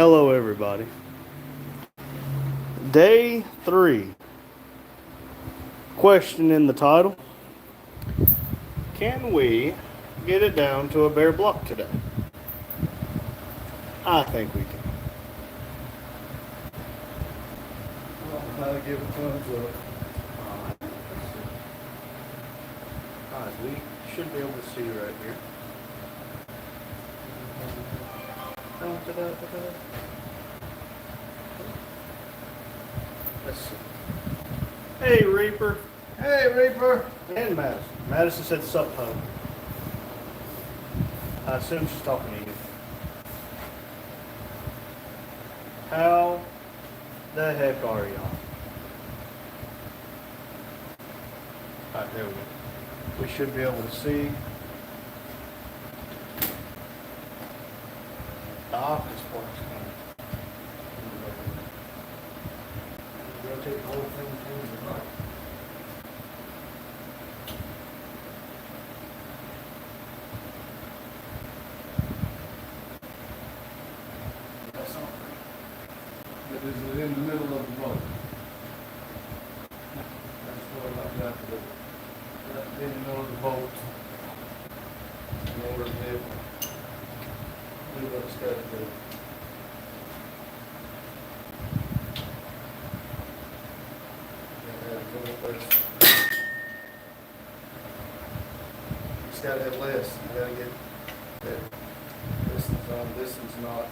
Hello, everybody. Day 3. Question in the title: can we get it down to a bare block today? I think we can. I'll give a thumbs up. Alright, we should be able to see right here. Let's see. Hey, Reaper. Hey, Reaper. And Madison. Madison said sup, hub. I assume she's talking to you. How the heck are y'all? Alright, there we go. We should be able to see. The office works coming. Rotate the whole thing to the right. That's something. It is in the middle of the boat. That's what I've got to do. In the middle of the boat. In order to do what it's got to do. It's got to have less. You got to get that. This one's on, this one's not.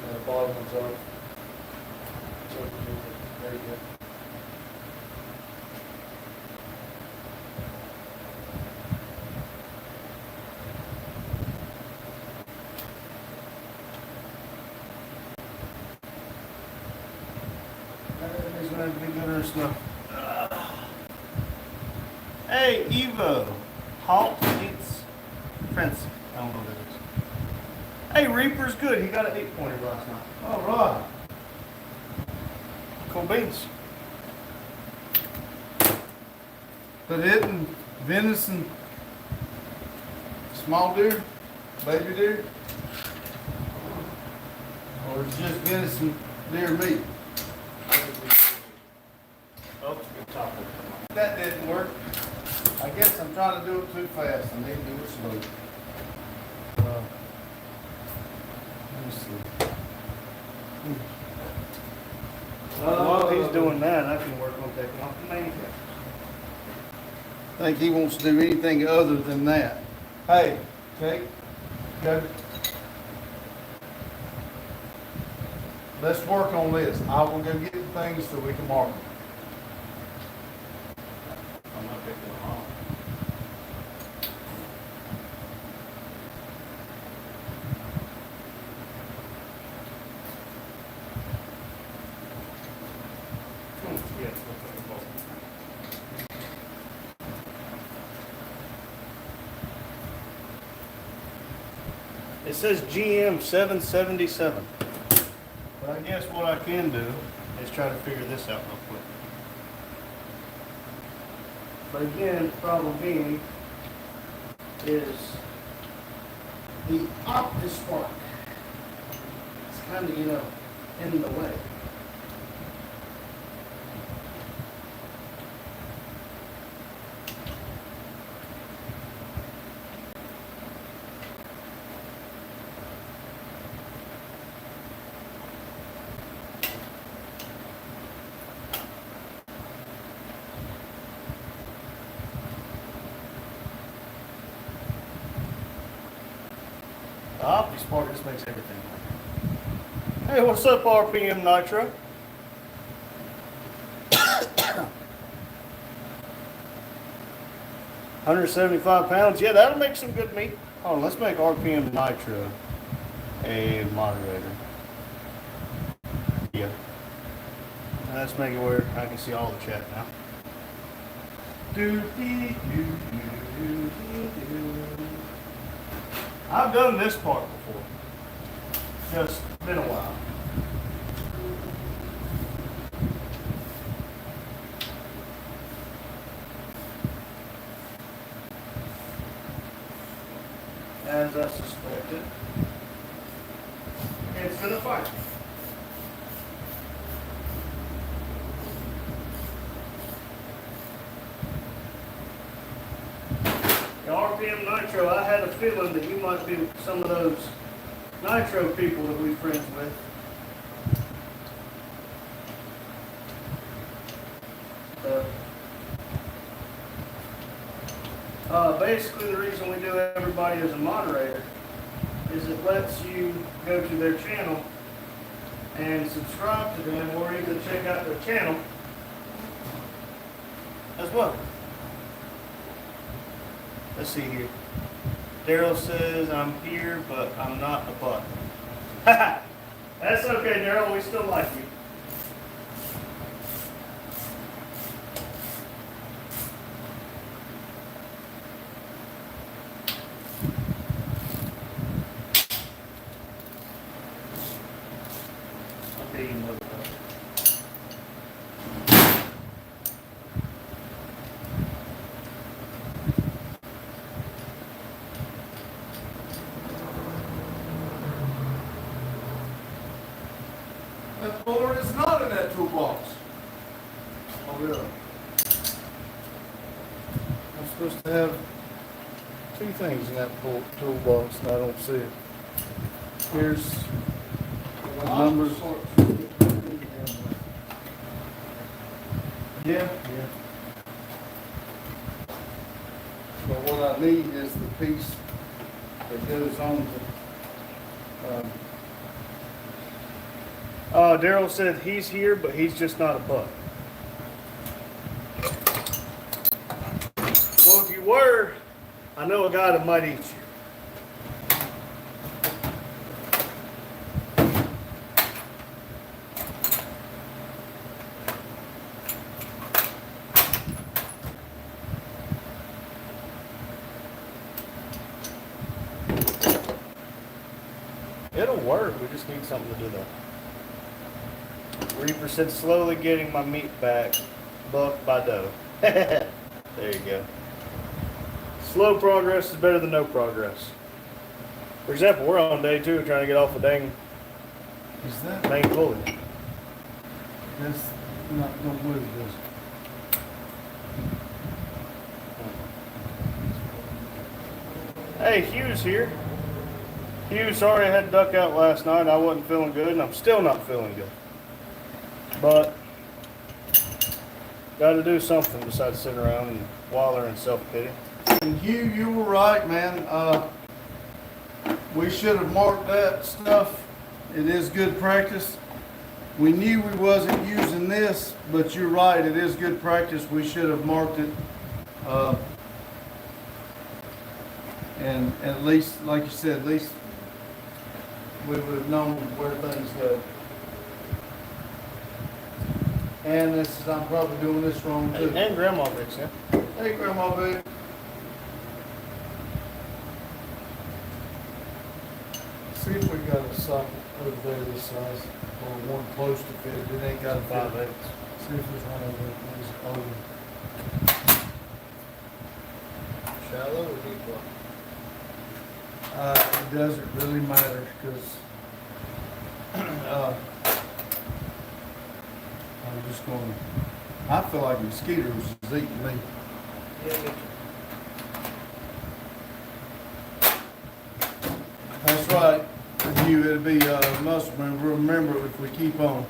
And the bottom one's up. There you go. It's going to be good or slow. Hey, Evo. Halt eats Prince. I don't know what it is. Hey, Reaper's good. He got an 8-pointer last night. All right. Cool beans. But isn't venison small deer, baby deer? Or is just venison deer meat? Oh, it's a good topic. That didn't work. I guess I'm trying to do it too fast. I need to do it slow. Let me see. While he's doing that, I can work on taking off the main camera. I think he wants to do anything other than that. Hey, Jake, go. Let's work on this. I will go get the things so we can mark them. I'm not picking them off. Yes, it says GM 777. But I guess what I can do is try to figure this out real quick. But again, the problem being is the optic spark. It's kind of, in the way. The optic spark just makes everything work. Hey, what's up, RPM Nitro? 175 pounds. Yeah, that'll make some good meat. Oh, let's make RPM Nitro a moderator. Yeah. Let's make it where I can see all the chat now. I've done this part before. Just been a while. as I suspected. It's gonna fire. The RPM Nitro, I had a feeling that you might be some of those Nitro people that we're friends with. Basically, the reason we do everybody as a moderator is it lets you go to their channel and subscribe to them, or even check out their channel as well. Let's see here. Daryl says, I'm here, but I'm not a butt. That's okay, Daryl. We still like you. Okay, you know that. That puller is not in that toolbox. Oh, really? I'm supposed to have two things in that toolbox, and I don't see it. Here's the numbers. Yeah. But what I need is the piece that goes on to, Daryl said he's here, but he's just not a butt. Well, if you were, I know a guy that might eat you. It'll work. We just need something to do that. Reaper said, slowly getting my meat back, buck by dough. There you go. Slow progress is better than no progress. For example, we're on day 2 trying to get off a dang is that? main pulley. That's not gonna move this. Hey, Hugh's here. Hugh, sorry I had to duck out last night. I wasn't feeling good, and I'm still not feeling good. But got to do something besides sit around and wallow in self-pity. And Hugh, you were right, man. We should have marked that stuff. It is good practice. We knew we wasn't using this, but you're right. It is good practice. We should have marked it. And at least, like you said, at least we would have known where things go. And this is, I'm probably doing this wrong too. And Grandma Vic's, yeah. Hey, Grandma Vic. See if we got a socket over there this size, or one close to fit. It ain't got a 5/8. See if there's one over there. Shallow or deep water? It doesn't really matter because I'm just going. I feel like mosquitoes is eating me. Yeah, me too. That's right. For you, it'll be muscle memory. Remember if we keep on.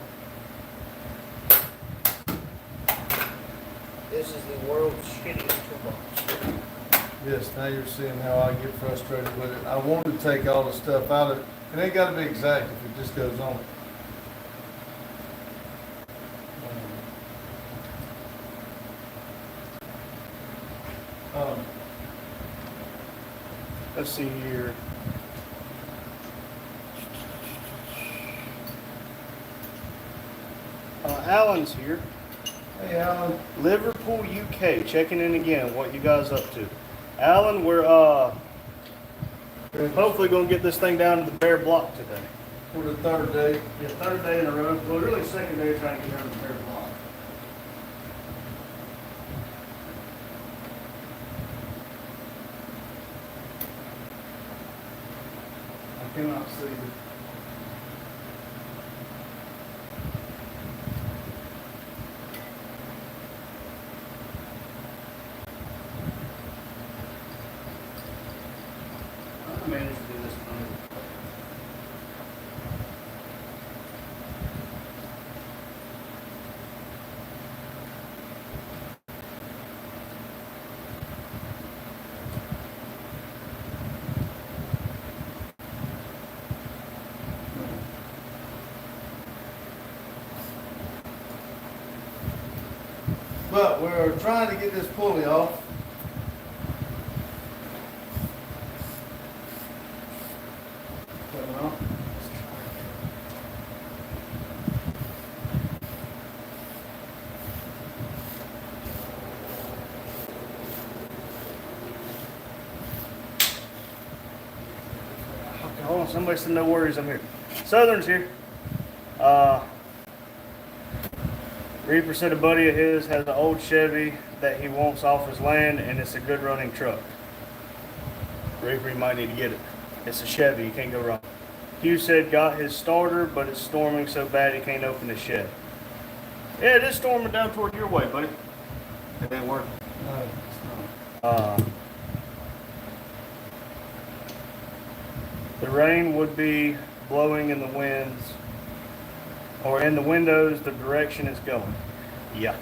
This is the world's shittiest toolbox. Yes, now you're seeing how I get frustrated with it. I want to take all the stuff out of it. It ain't got to be exact if it just goes on. Let's see here. Alan's here. Hey, Alan. Liverpool, UK, checking in again. What you guys up to? Alan, we're hopefully gonna get this thing down to the bare block today. For the third day. Yeah, third day in a row. Well, really second day trying to get down to the bare block. cannot see it. I managed to do this one. But we're trying to get this pulley off. Coming off. Okay, hold on. Somebody said no worries. I'm here. Southern's here. Reaper said a buddy of his has an old Chevy that he wants off his land, and it's a good running truck. Reaper, you might need to get it. It's a Chevy. You can't go wrong. Hugh said got his starter, but it's storming so bad he can't open the shed. Yeah, it is storming down toward your way, buddy. It ain't working. No, it's not. The rain would be blowing in the winds, or in the windows, the direction it's going. Yeah.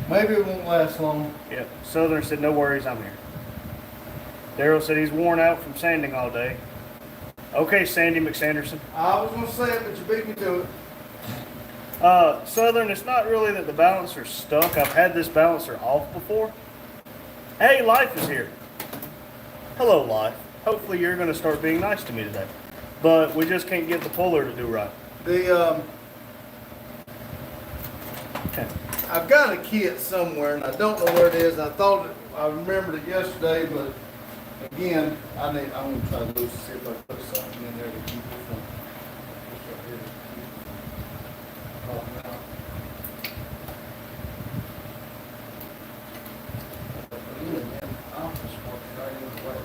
Maybe it won't last long. Yeah. Southern said, no worries, I'm here. Daryl said he's worn out from sanding all day. Okay, Sandy McSanderson. I was gonna say it, but you beat me to it. Southern, it's not really that the balancer's stuck. I've had this balancer off before. Hey, Life is here. Hello, Life. Hopefully you're going to start being nice to me today. But we just can't get the puller to do right. I've got a kit somewhere, and I don't know where it is. I thought I remembered it yesterday, but again, I'm gonna try to loose to see if I can put something in there to keep it from. Popping out. Office work right in the way.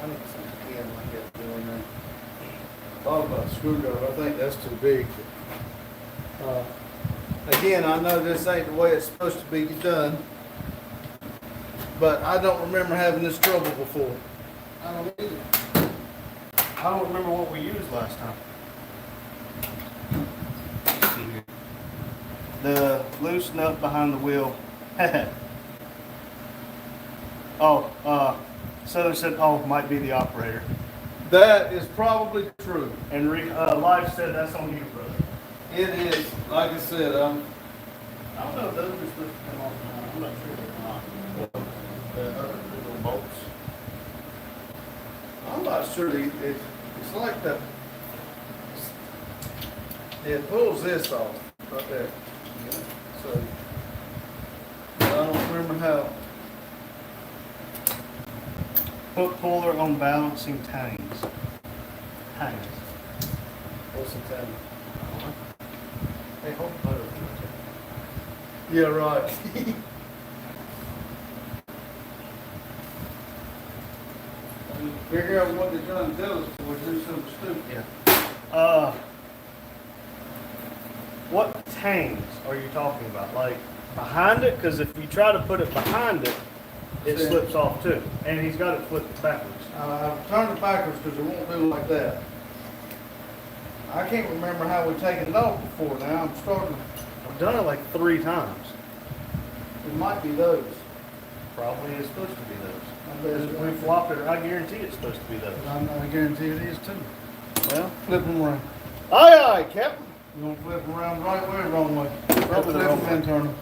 I need some pin like that doing there. Thought about a screwdriver. I think that's too big. Again, I know this ain't the way it's supposed to be done, but I don't remember having this trouble before. I don't either. I don't remember what we used last time. Let's see here. The loose nut behind the wheel. Southern said, oh, might be the operator. That is probably true. And Life said that's on you, brother. It is, like I said, I don't know if those are supposed to come off now. I'm not sure if they're not. The other little bolts. I'm not sure. It's like that. It pulls this off right there. So I don't remember how. Hook puller on balancing tangs. Tangs. What's the time? Hey, hold butter. Yeah, right. Figure out what they're trying to tell us before we do something stupid. Yeah. What tangs are you talking about? Like behind it? Because if you try to put it behind it, it See. slips off too. And he's got it flipped backwards. I've turned it backwards because it won't do like that. I can't remember how we've taken it off before now. I'm starting. I've done it like 3 times. It might be those. Probably is supposed to be those. I bet it's We flopped it. I guarantee it's supposed to be those. I guarantee it is too. Well, Flip them around. aye, aye, Captain. You want to flip them around the right way or wrong way? Probably the Flip wrong them way. and turn them.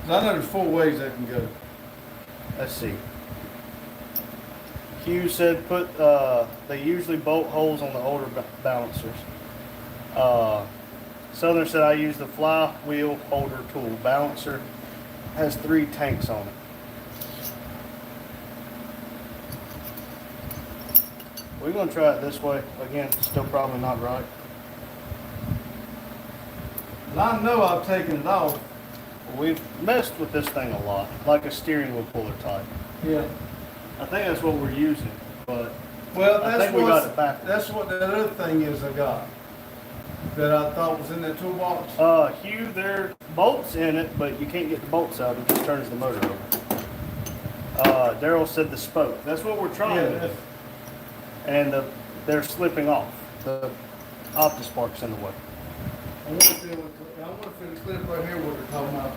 'Cause I know there's 4 ways they can go. Let's see. Hugh said they usually bolt holes on the older balancers. Southern said I use the flywheel holder tool. Balancer has 3 tanks on it. We're going to try it this way. Again, still probably not right. And I know I've taken it off. We've messed with this thing a lot, like a steering wheel puller type. Yeah. I think that's what we're using, but Well, I that's think we got it backwards. that's what that other thing is I got, that I thought was in that toolbox. Hugh, there are bolts in it, but you can't get the bolts out. It just turns the motor over. Daryl said the spoke. That's what we're trying to do. And they're slipping off. The OptiSpark's in the way. I want to feel the clip right here what they're talking about.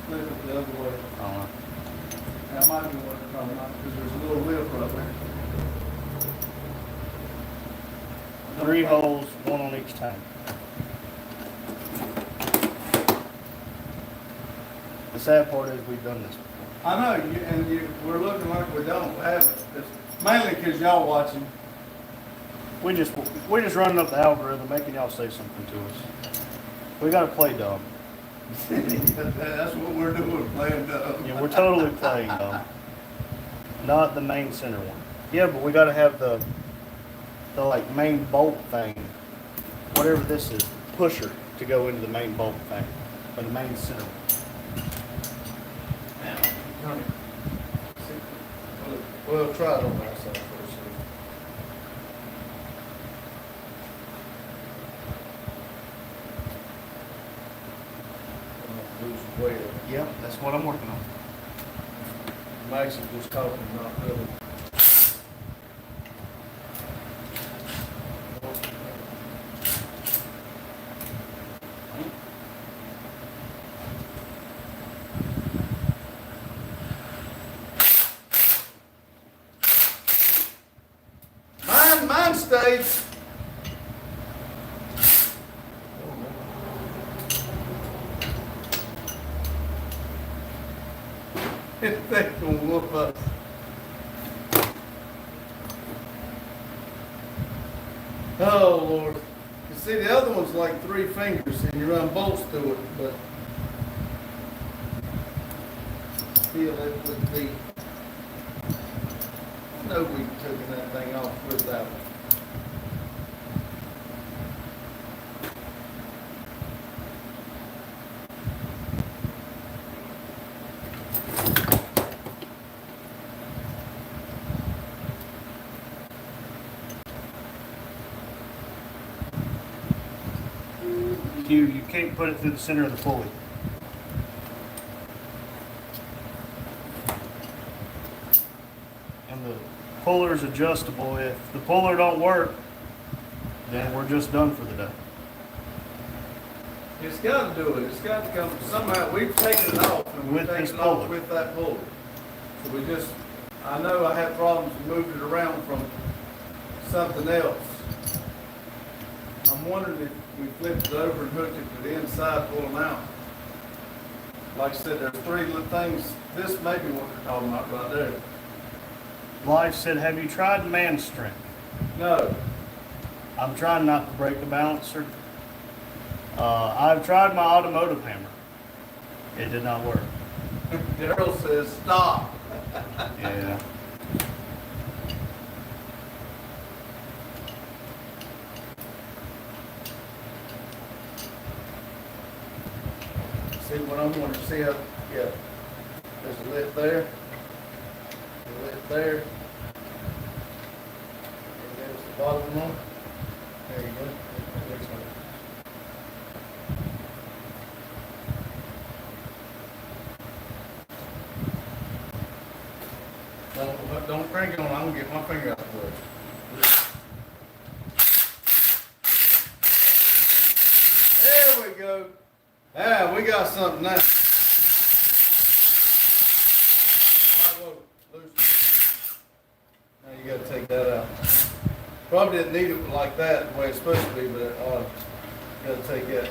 Flip it the other way. That might be what they're talking about, because there's a little lip right there. 3 holes, 1 on each tank. The sad part is we've done this before. I know, we're looking like we don't have it. It's mainly because y'all watching. We're just running up the algorithm, making y'all say something to us. We gotta play dumb. That's what we're doing, playing dumb. Yeah, we're totally playing dumb. Not the main center one. Yeah, but we gotta have the like main bolt thing, whatever this is, pusher to go into the main bolt thing, or the main center one. Well, try it on my side first. Lose weight. Yep, that's what I'm working on. Max is just talking, not really. Mine stays. They gonna whoop us. Oh Lord. You see the other one's like 3 fingers and you run bolts through it, but feel it would be. No, we took that thing off with that one. You can't put it through the center of the pulley. And the puller's adjustable. If the puller don't work, then we're just done for the day. It's got to do it. It's got to come somehow. We've taken it off, and we've With taken this it off puller. with that puller. So we just, I know I had problems and moved it around from something else. I'm wondering if we flipped it over and hooked it to the inside, pull them out. Like I said, there's 3 little things. This may be what they're talking about right there. Life said, have you tried man strength? No. I'm trying not to break the balancer. I've tried my automotive hammer. It did not work. Daryl says stop. Yeah. See what I'm going to see how, yeah. There's a lip there. A lip there. And there's the bottom one. There you go. There's one. Don't crank it on. I'm going to get my finger out the way. There we go. Ah, we got something now. All right, whoa, loose. Now you got to take that out. Probably didn't need it like that the way it's supposed to be, but got to take that.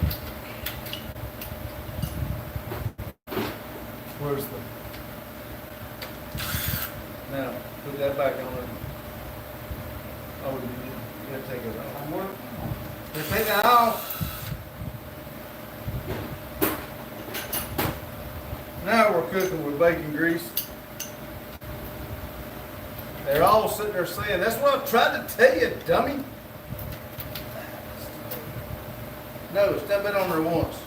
Where's the? Now put that back on it. Oh, you got to take it off. Just take that off. Now we're cooking with bacon grease. They're all sitting there saying, that's what I tried to tell you, dummy. No, step it on there once.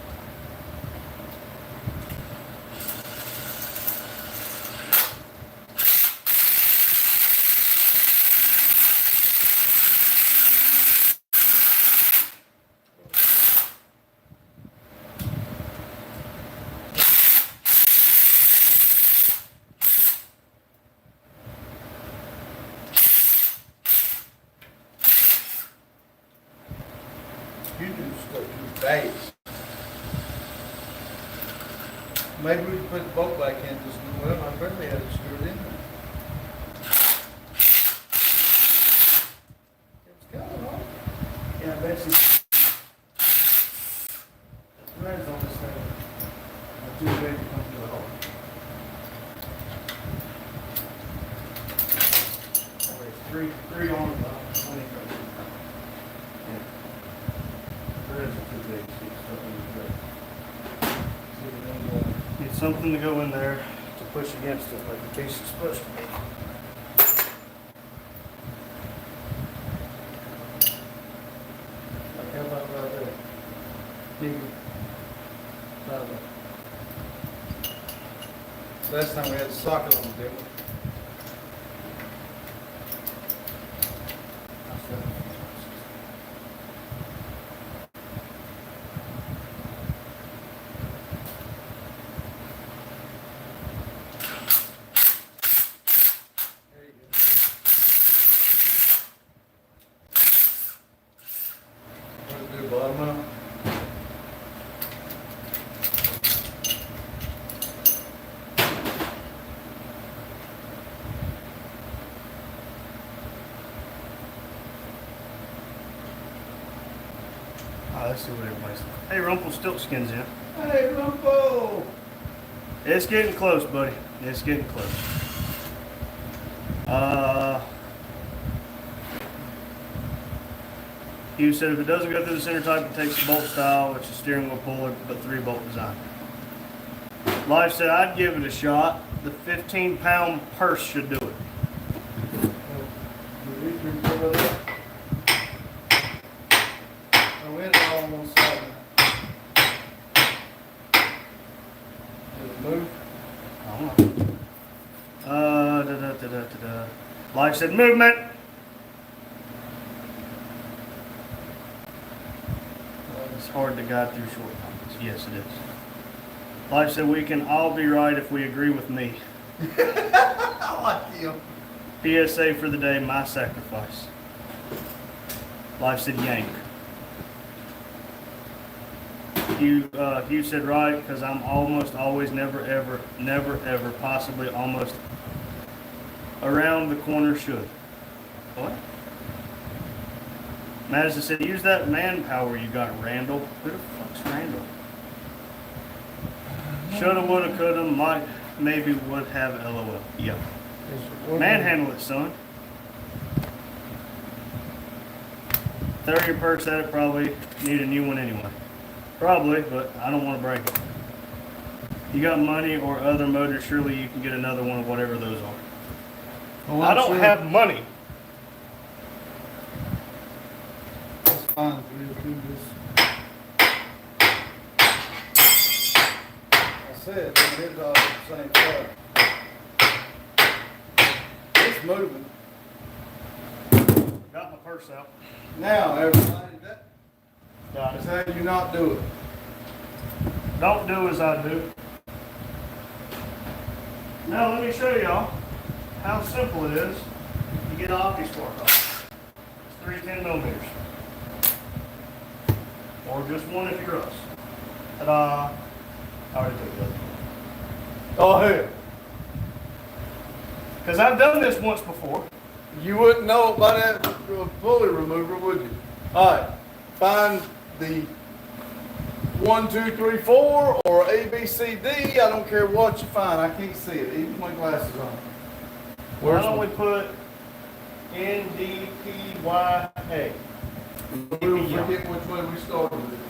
base. Maybe we can put the bolt back in this new well, I barely had it screwed in there. It's going on. Yeah, Betsy. Threads on this thing are too big to come through the hole. Three on about 20 threads. Yeah. Threads are too big to get stuff in the thread. Need something to go in there to push against it like the piece is supposed to be. Like, how about right there? Last time we had the socket on the deal. There you go. What do, bottom up? Let's see what everybody's saying. Hey, Rumpelstiltskin's in. Hey, Rumpo! It's getting close, buddy. It's getting close. You said if it doesn't go through the center type, it takes the bolt style, which is steering wheel puller, but 3-bolt design. Life said I'd give it a shot. The 15-pound purse should do it. I went all on one side. Did it move? I don't know. Life said movement. It's hard to guide through short comments. Yes, it is. Life said we can all be right if we agree with me. I like you. PSA for the day, my sacrifice. Life said yank. Hugh said right, because I'm almost always never ever possibly almost around the corner should. What? Madison said use that manpower you got, Randall. Who the fuck's Randall? Shoulda, woulda, coulda, might, maybe, would have, LOL. Yeah. Manhandle it, son. 30 perks at it, probably need a new one anyway. Probably, but I don't want to break it. You got money or other motors, surely you can get another one of whatever those are. Oh, I don't have money. That's fine. We'll do this. I said, don't hit it all at the same time. It's moving. Got my purse out. Now, everybody, that Got is it. how you not do it. Don't do as I do. Now let me show y'all how simple it is to get an hockey spark off. It's 3 10mm. Or just one if you're us. Ta-da! I already took the other one. Oh, hey. Because I've done this once before. You wouldn't know it by that pulley remover, would you? All right, find the 1, 2, 3, 4 or A, B, C, D. I don't care what you find. I can't see it, even with my glasses on. Why don't we put NDPYA? We'll forget which way we started with.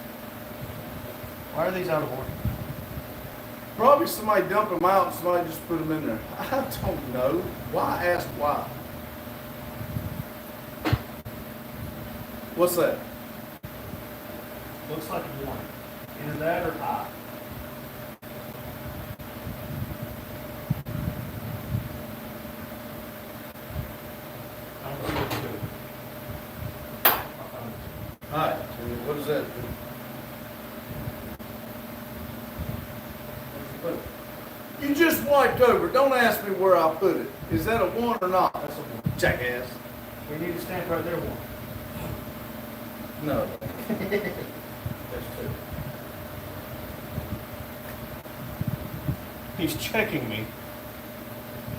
Why are these out of order? Probably somebody dumped them out and somebody just put them in there. I don't know. Why ask why? What's that? Looks like one. Either that or high. I don't see what's good. All right, so what does that do? You just wiped over. Don't ask me where I put it. Is that a 1 or not? That's a one. Jackass. We need to stamp right there one. No. There's 2. He's checking me.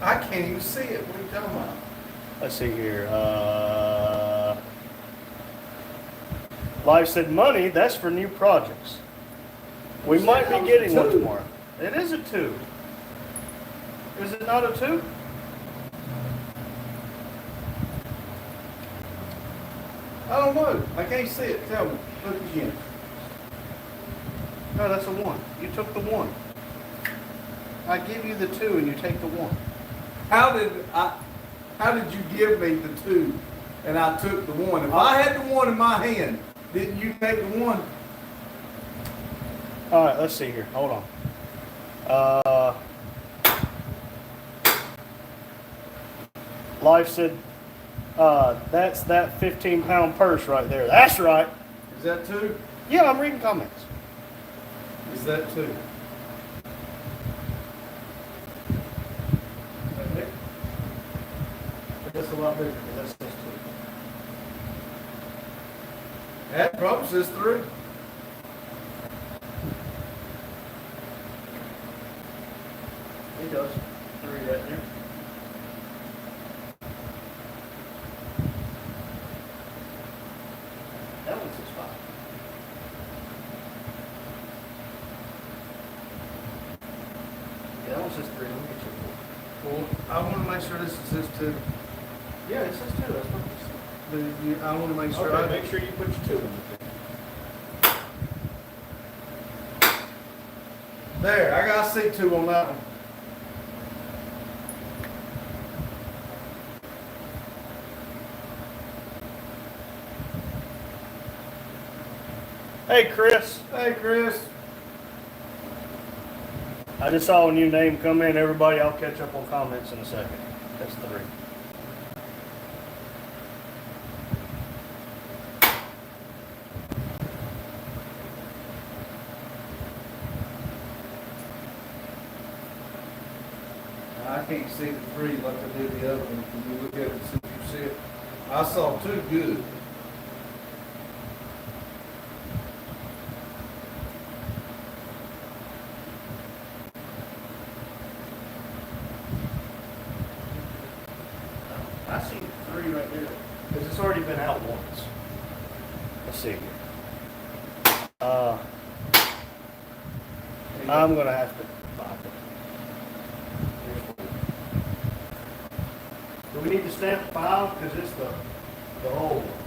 I can't even see it. What are you talking about? Let's see here. Live said money, that's for new projects. We might be getting one tomorrow. It is a 2. Is it not a 2? I don't know. I can't see it. Tell me. Look again. No, that's a 1. You took the 1. I give you the 2 and you take the 1. How did you give me the 2 and I took the 1? If I had the 1 in my hand, didn't you take the 1? All right, let's see here. Hold on. Life said, that's that 15-pound purse right there. That's right. Is that 2? Yeah, I'm reading comments. Is that 2? That's a lot bigger. That's just 2. That probably says 3. It does. 3 right there. That one says 5. Yeah, that one says 3. Let me get you a 4. Well, I want to make sure this says 2. Yeah, it says 2. That's what it says. I want to make sure. Okay, make sure you put your 2 in there. There, I got to see 2 on that one. Hey, Chris. Hey, Chris. I just saw a new name come in. Everybody, I'll catch up on comments in a second. That's 3. I can't see the 3 like I did the other one. Can you look at it and see if you see it? I saw 2 good. I see 3 right there. Because it's already been out once. Let's see here. I'm going to have to find it. Do we need to stamp 5? Because it's the old one.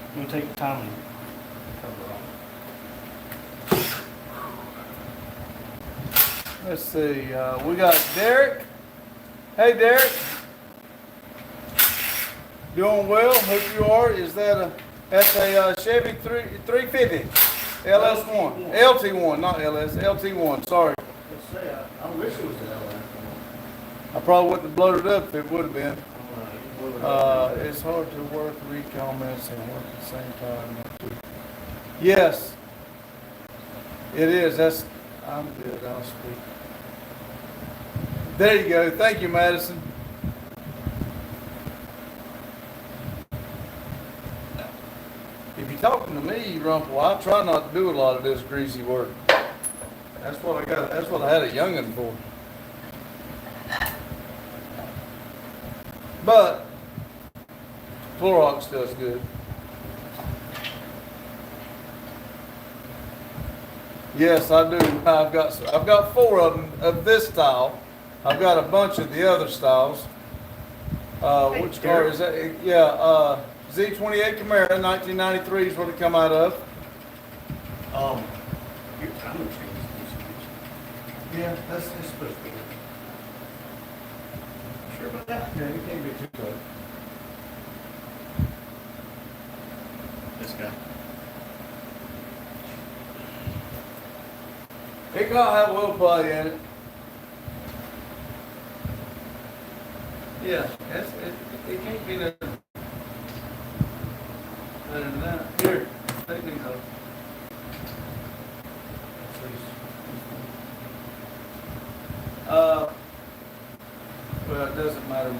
I'm going to take the time and cover off. Let's see. We got Derek. Hey, Derek. Doing well. Hope you are. That's a Chevy 350 LS1. LT1, not LS. LT1. Sorry. Let's say, I wish it was an LS. I probably wouldn't have blown it up if it would have been. It's hard to work, read comments, and work at the same time. Yes, it is. I'm good. I'll speak. There you go. Thank you, Madison. If you're talking to me, Rumpel, I try not to do a lot of this greasy work. That's what I got. That's what I had a young'un for. But Clorox does good. Yes, I do. I've got 4 of them of this style. I've got a bunch of the other styles. Which car is that? Yeah, Z28 Camaro, 1993 is what it come out of. Your timer changes. Yeah, that's supposed to be. Sure about that? Yeah, you can't be too close. This guy. It got have well play in it. Yeah, it can't be nothing better than that. Here, take these off. Well, it doesn't matter.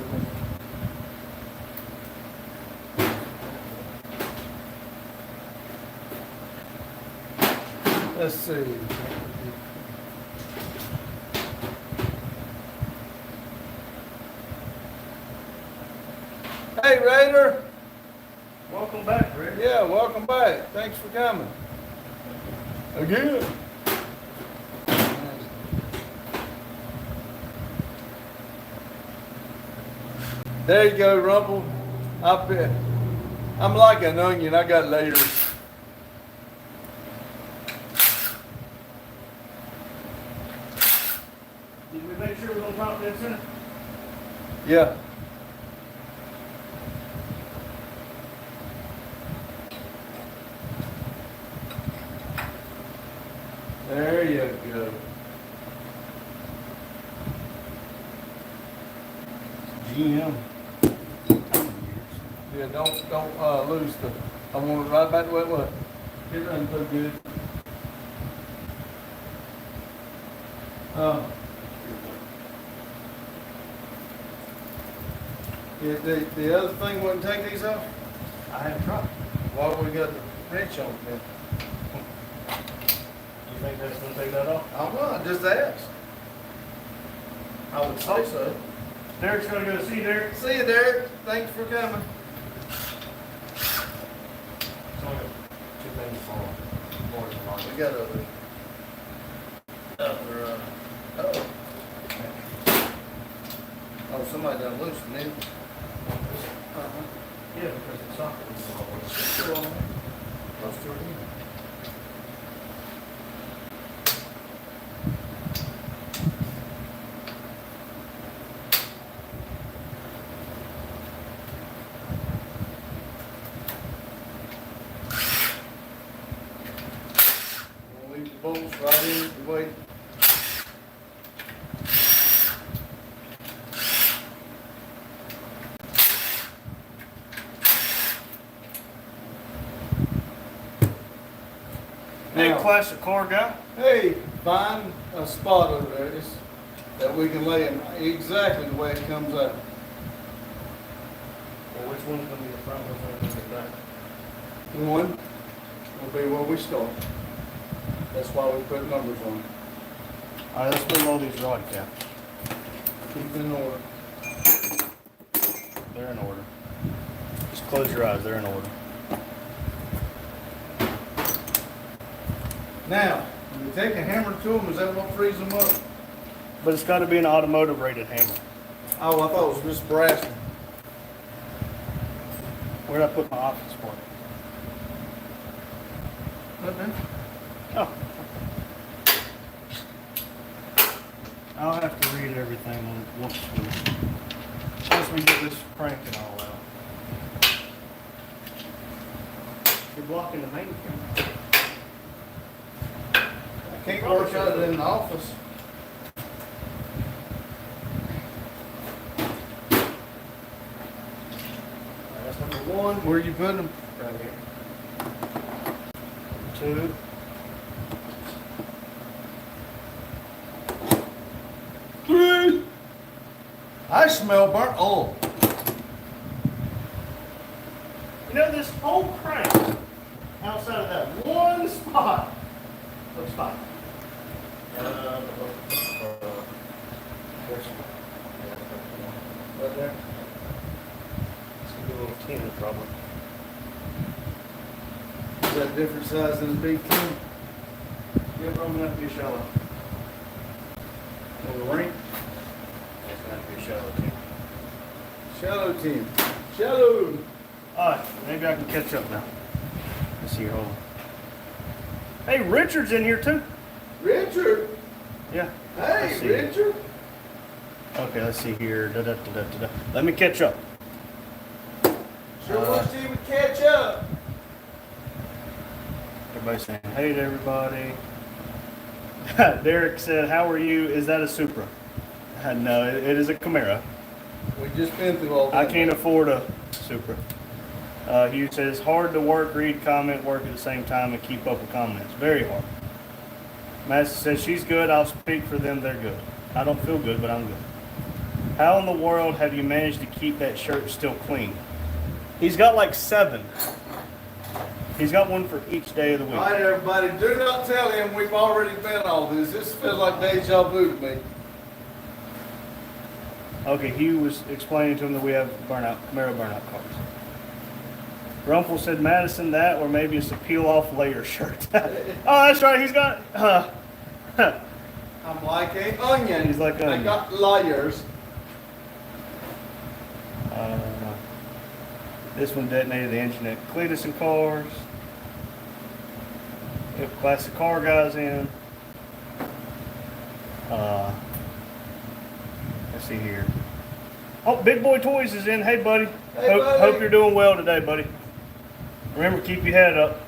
Let's see. Hey, Raider. Welcome back, Rick. Yeah, welcome back. Thanks for coming. Again. There you go, Rumple. I'm like an onion. I got layers. Did we make sure we're gonna pop this in? Yeah. There you go. GM. Yeah, don't lose the. I want it right back the way it was. It doesn't look good. The other thing wouldn't take these off. I haven't tried. Why we got the wrench on it? You think that's gonna take that off? I'm not, just ask. I would say so. Derek's gonna go see Derek. See you, Derek. Thanks for coming. It's only got 2 things for more than one. We got other, oh. Oh, somebody done loosened it. Yeah, because the socket is all close to it. We'll leave the bolts right in the way. Hey, Now- classic car guy. Hey, find a spot over there that we can lay in exactly the way it comes out. Well, which one's gonna be the front, which one's gonna be the back? One will be where we start. That's why we put numbers on it. All right, let's move all these rod caps. Keep it in order. They're in order. Just close your eyes. They're in order. Now, when you take a hammer to them, is that what frees them up? But it's got to be an automotive rated hammer. Oh, I thought it was just brass. Where'd I put my office for? Oh. I'll have to read everything once we get this cranking all out. You're blocking the main camera. I can't work out it in the office. That's number 1. Where you putting them? Right here. 2. 3. I smell burnt oil. You know, this whole crank outside of that one spot looks fine. Right there. It's gonna be a little teeny problem. Is that different size than the big thing? Yeah, probably gonna have to be shallow. Little ring? It's gonna have to be shallow too. Shallow tin. Shallow. Alright, maybe I can catch up now. Let's see your hole. Hey, Richard's in here too. Richard. Yeah. Hey, Let's see. Richard. Okay, let's see here. Da. Let me catch up. Sure wish he would catch up. Everybody's saying, hey to everybody. Derek said, how are you? Is that a Supra? No, it is a Camaro. We just been through all that. I can't afford a Supra. Hugh says, hard to work, read, comment, work at the same time, and keep up with comments. Very hard. Madison says, she's good. I'll speak for them. They're good. I don't feel good, but I'm good. How in the world have you managed to keep that shirt still clean? He's got like 7. He's got one for each day of the All week. right, everybody, do not tell him we've already been all this. This feels like deja vu to me. Okay, Hugh was explaining to him that we have Camaro burnout cars. Rumpel said, Madison, that or maybe it's a peel-off layer shirt. Oh, that's right. He's got. I'm like an onion. He's like I onion. got layers. This one detonated the engine at Cletus and Cars. We have classic car guys in. Let's see here. Oh, Big Boy Toys is in. Hey, buddy. Hey, buddy. Hope you're doing well today, buddy. Remember, keep your head up.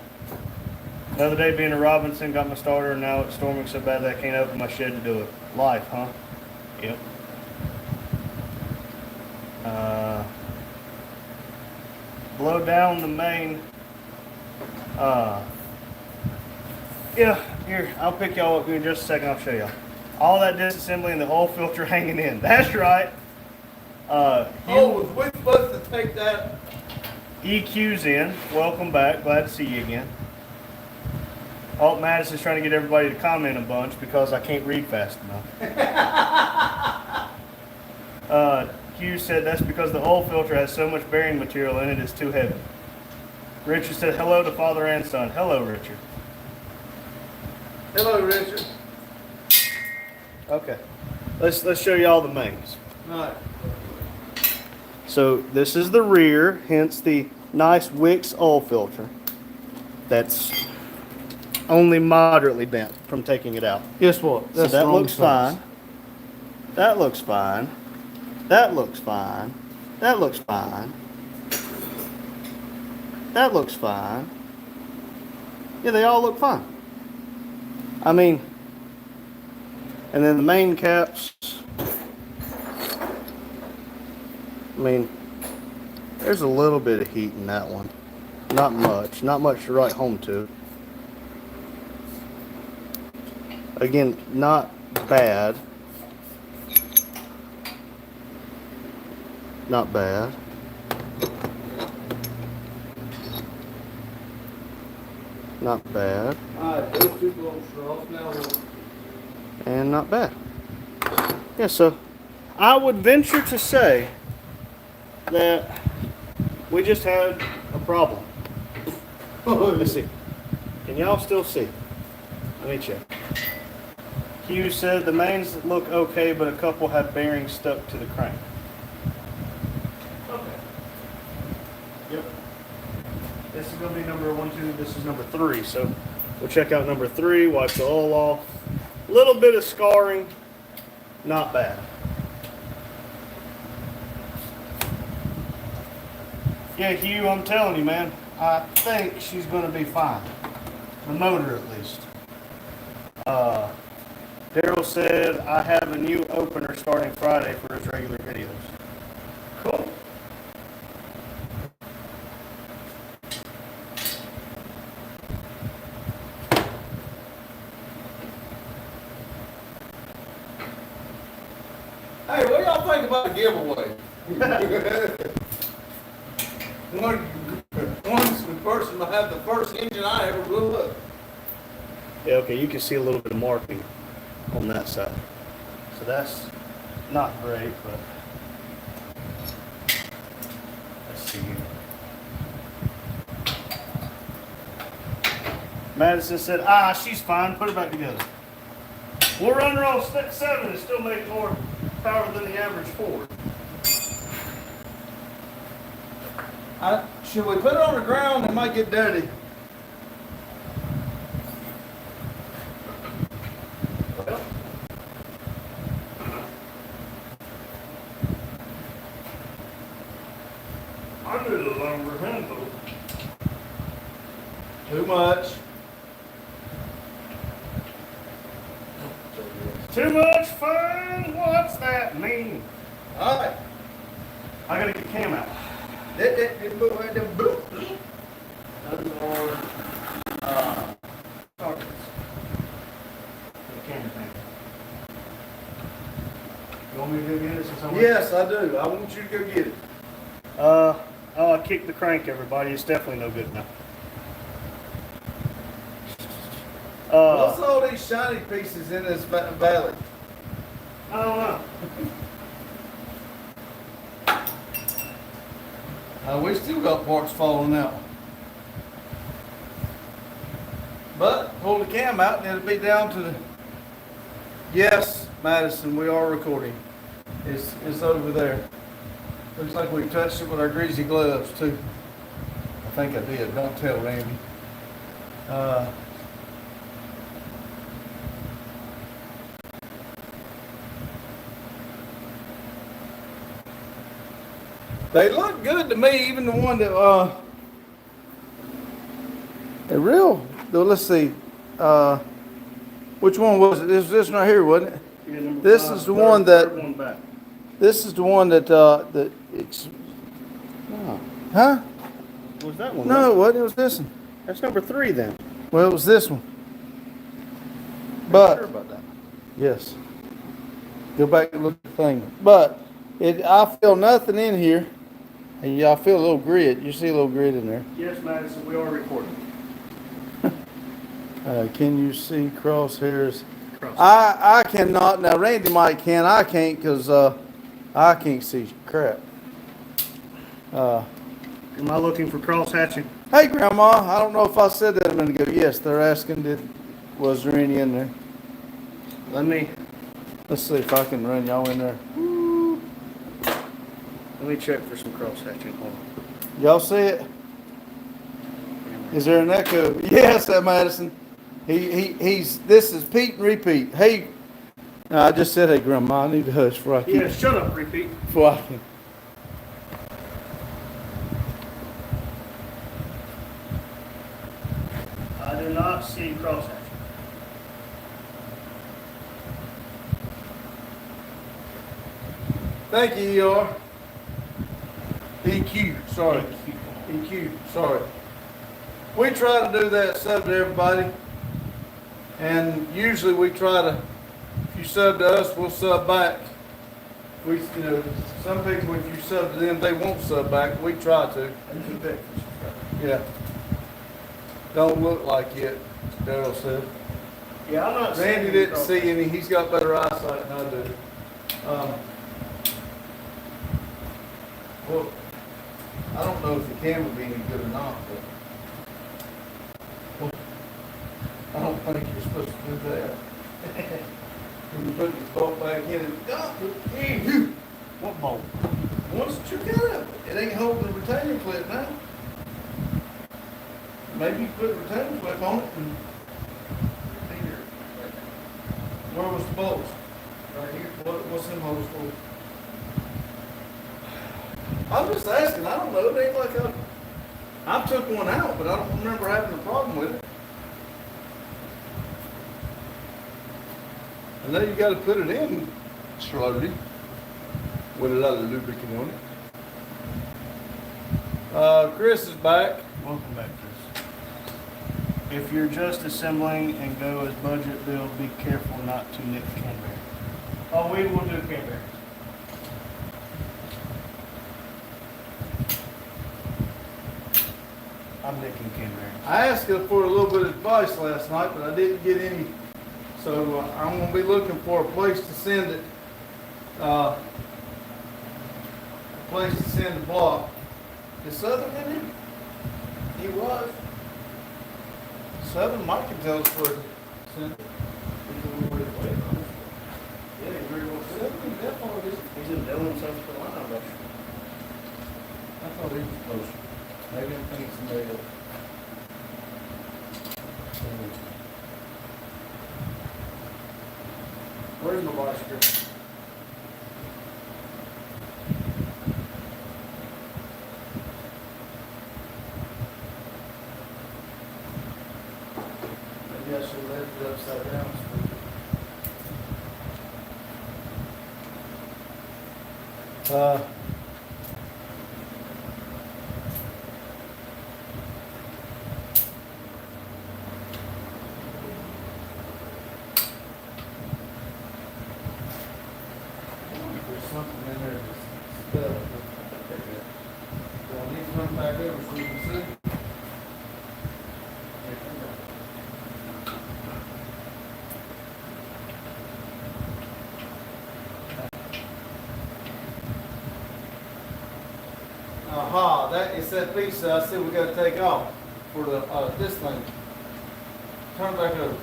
Another day being a Robinson, got my starter, and now it's storming so bad that I can't open my shed to do it. Life, huh? Yep. Blow down the main. Yeah, here, I'll pick y'all up in just a second. I'll show y'all. All that disassembly and the oil filter hanging in. That's right. Oh, was we supposed to take that? EQ's in. Welcome back. Glad to see you again. Alt Madison's trying to get everybody to comment a bunch because I can't read fast enough. Hugh said that's because the oil filter has so much bearing material in it, it's too heavy. Richard said hello to father and son. Hello, Richard. Hello, Richard. Okay. Let's show you all the mains. All right. So this is the rear, hence the nice Wix oil filter. That's only moderately bent from taking it out. Guess what? So that looks fine. That looks fine. That looks fine. That looks fine. That looks fine. Yeah, they all look fine. I mean, and then the main caps. I mean, there's a little bit of heat in that one. Not much. Not much to write home to. Again, not bad. Not bad. Not bad. Alright, those two bolts are off now. And not bad. Yeah, so I would venture to say that we just had a problem. Let's see. Can y'all still see? Let me check. Hugh said the mains look okay, but a couple have bearings stuck to the crank. Okay. Yep. This is going to be number 1, 2. This is number 3. So we'll check out number 3. Wipe the oil off. A little bit of scarring. Not bad. Yeah, Hugh, I'm telling you, man. I think she's going to be fine. The motor, at least. Daryl said, I have a new opener starting Friday for his regular videos. Cool. Hey, what do y'all think about a giveaway? One person will have the first engine I ever blew up. Yeah, okay, you can see a little bit of marking on that side. So that's not great, but let's see here. Madison said, she's fine, put her back together. We'll run her on step 7 and still make more power than the average Ford. Should we put it on the ground? It might get dirty. Well, I need a longer handle. Too much. Too much fun? What's that mean? All right. I gotta get Cam out. Those are targets. The camera thing. You want me to go get it? Since I'm Yes, I do. I want you to go get it. Oh, I kicked the crank, everybody. It's definitely no good now. What's all these shiny pieces in this valley? I don't know. We still got parts falling out. But pull the cam out and it'll be down to the. Yes, Madison, we are recording. It's over there. Looks like we touched it with our greasy gloves too. I think I did. Don't tell Randy. They look good to me, even the one that the real. Let's see. Which one was it? This one right here, wasn't it? Yeah, number This five, is the third- one that- third one back. This is the one that Oh, huh? was that one? No, it wasn't. It was this one. That's number 3 then. Well, it was this one. Sure But about that. yes, go back and look at the thing. But I feel nothing in here, and I feel a little grit. You see a little grit in there. Yes, Madison, we are recording. Can you see crosshairs? Cross. I cannot. Now Randy might can. I can't because I can't see crap. Am I looking for cross hatching? Hey Grandma, I don't know if I said that a minute ago. Yes, they're asking was there any in there? Let's see if I can run y'all in there. Let me check for some cross hatching. Hold on. Y'all see it? Is there an echo? Yes, that Madison. He's this is Pete and repeat. Hey, no, I just said hey Grandma, I need to hush before I keep Yeah, shut up, repeat. before I can. I do not see cross hatching. Thank you, ER. EQ, sorry. EQ, sorry. We try to do that sub to everybody. And usually we try to, if you sub to us, we'll sub back. Some people, if you sub to them, they won't sub back. We try to. Yeah. Don't look like it, Daryl said. Yeah, I'm not seeing Randy any didn't cross see any. He's got better eyesight than I do. Well, I don't know if the camera be any good or not, but I don't think you're supposed to do that. When you put the bolt back in, What bolt? once you got it, it ain't holding the retaining clip now. Maybe you put a retaining clip on it and where was the bolts? Right here. What's them holes for? I'm just asking. I don't know. It ain't like I took one out, but I don't remember having a problem with it. I know you got to put it in slowly with a lot of lubricant on it. Chris is back. Welcome back, Chris. If you're just assembling and go as budget build, be careful not to nick cam bearings. Oh, we will do cam bearings. I'm nicking cam bearings. I asked her for a little bit of advice last night, but I didn't get any. So I'm going to be looking for a place to send it. A place to send the block. Is Southern in it? He was. Southern Mike can tell us where to send it. Yeah, he very well said. Definitely is. He's in Dillon, South Carolina, but I thought he was closer. Maybe I'm thinking somebody else. where's my bicycle? Maybe I should have left it upside down. There's something in there that's stuck. Do I need to run back over so you can see? Aha, that is that piece that I said we gotta take off for the, this thing. Turn back over.